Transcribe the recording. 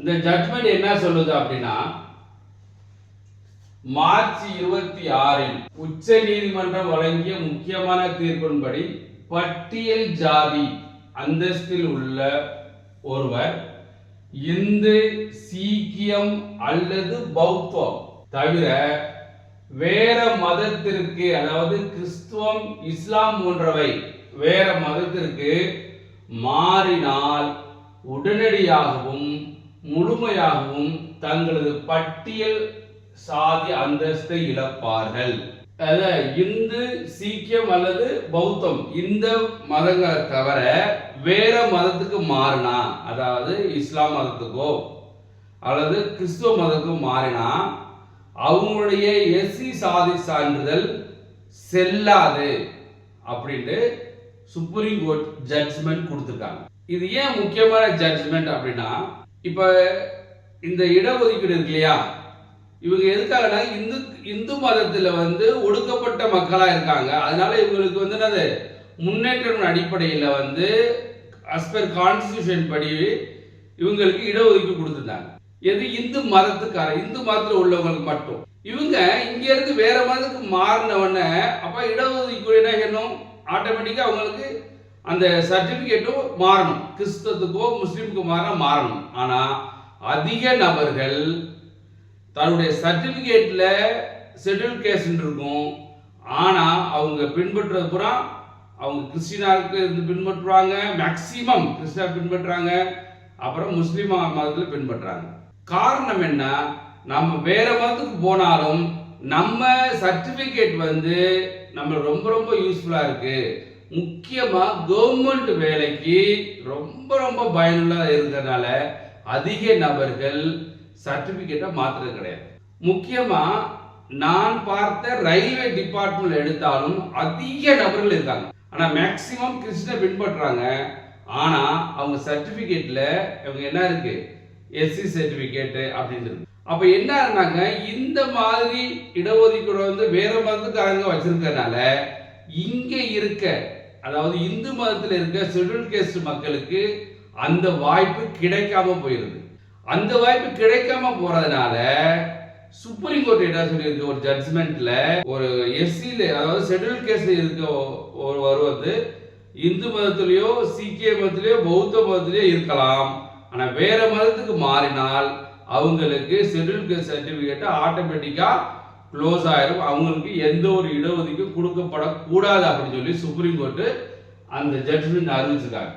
இந்த ஜட்மெண்ட் என்ன சொல்லுது அப்படின்னா, மார்ச் 26 உச்ச நீதிமன்றம் வழங்கிய முக்கியமான தீர்ப்பின்படி பட்டியல் ஜாதி அந்தஸ்தில் உள்ள ஒருவர் இந்து, சீக்கியம் அல்லது பௌத்தம் தவிர வேற மதத்திற்கு, அதாவது கிறிஸ்துவம், இஸ்லாம் போன்றவை வேற மதத்திற்கு மாறினால் உடனடியாகவும் முழுமையாகவும் தங்களது பட்டியல் சாதி அந்தஸ்தை இழப்பார்கள். இந்து, சீக்கியம் அல்லது பௌத்தம் இந்த மதங்களை தவிர வேற மதத்துக்கு மாறினா, அதாவது இஸ்லாம் மதத்துக்கோ அல்லது கிறிஸ்துவ மதத்துக்கோ மாறினா அவங்களுடைய எஸ்சி சாதி சான்றிதழ் செல்லாது அப்படின்ட்டு சுப்ரீம் கோர்ட் ஜட்ஜ்மெண்ட் கொடுத்துருக்காங்க. இது ஏன் முக்கியமான ஜட்ஜ்மெண்ட் அப்படின்னா, இப்ப இந்த இடஒதுக்கீடு இருக்கு இல்லையா, இவங்க எதுக்காகனா இந்து மதத்துல ஒடுக்கப்பட்ட மக்களா இருக்காங்க. அதனால இவங்களுக்கு என்னது முன்னேற்றம் அடிப்படையில் as per கான்ஸ்டிடியூஷன் படி இவங்களுக்கு இடஒதுக்கீடு கொடுத்துருந்தாங்க. எது இந்து மதத்தில் உள்ளவங்களுக்கு மட்டும். இவங்க இங்க இருந்து வேற மதத்துக்கு மாறினவன அப்ப இடஒதுக்கீடு என்ன செய்யணும், ஆட்டோமேட்டிக்கா அவங்களுக்கு அந்த சர்டிபிகேட்டும் மாறணும். கிறிஸ்தவத்துக்கோ முஸ்லீமுக்கோ மாறணும். ஆனா அதிக நபர்கள் தன்னுடைய சர்டிபிகேட்ல ஷெட்யூல் கேஸ்ட் இருக்கும். ஆனா அவங்க பின்பற்றுறது பூரா அவங்க கிறிஸ்டினாருக்கு இருந்து பின்பற்றுவாங்க, மேக்சிமம் கிறிஸ்டினா பின்பற்றுறாங்க, அப்புறம் முஸ்லீம் மதத்தில் பின்பற்றுறாங்க. காரணம் என்ன, நம்ம வேற மதத்துக்கு போனாலும் நம்ம சர்டிபிகேட் நம்ம ரொம்ப ரொம்ப யூஸ்ஃபுல்லா இருக்கு. முக்கியமா கவர்மெண்ட் வேலைக்கு ரொம்ப ரொம்ப பயனுள்ளதா இருக்கிறதுனால அதிக நபர்கள் சர்டிபிகேட்டை மாத்துறது கிடையாது. முக்கியமா நான் பார்த்த ரயில்வே டிபார்ட்மெண்ட் எடுத்தாலும் அதிக நபர்கள் இருக்காங்க. ஆனா மேக்சிமம் கிறிஸ்டினை பின்பற்றுறாங்க. ஆனா அவங்க சர்டிபிகேட்ல அவங்க என்ன இருக்கு, எஸ்சி சர்டிபிகேட் அப்படின்னு இருக்கு. அப்ப என்ன இருந்தாங்க, இந்த மாதிரி இடஒதுக்கீடு வேற மதத்துக்காரங்க வச்சிருக்கிறதுனால இங்க இருக்க, அதாவது இந்து மதத்தில் இருக்க ஷெட்யூல் கேஸ்ட் மக்களுக்கு அந்த வாய்ப்பு கிடைக்காம போயிருது. அந்த வாய்ப்பு கிடைக்காம போறதுனால சுப்ரீம் கோர்ட் என்ன சொல்லியிருக்கு, ஒரு ஜட்ஜ்மெண்ட்ல ஒரு எஸ்சில, அதாவது ஷெட்யூல் கேஸ்ட்ல இருக்க ஒருவர் இந்து மதத்திலேயோ சீக்கிய மதத்திலேயோ பௌத்த மதத்திலேயோ இருக்கலாம். ஆனா வேற மதத்துக்கு மாறினால் அவங்களுக்கு ஷெட்யூல் கேஸ்ட் சர்டிபிகேட் ஆட்டோமேட்டிக்கா க்ளோஸ் ஆயிரும். அவங்களுக்கு எந்த ஒரு இடஒதுக்கீடும் கொடுக்கப்படக்கூடாது அப்படின்னு சொல்லி சுப்ரீம் கோர்ட் அந்த ஜட்ஜ்மெண்ட் அறிவிச்சிருக்காங்க.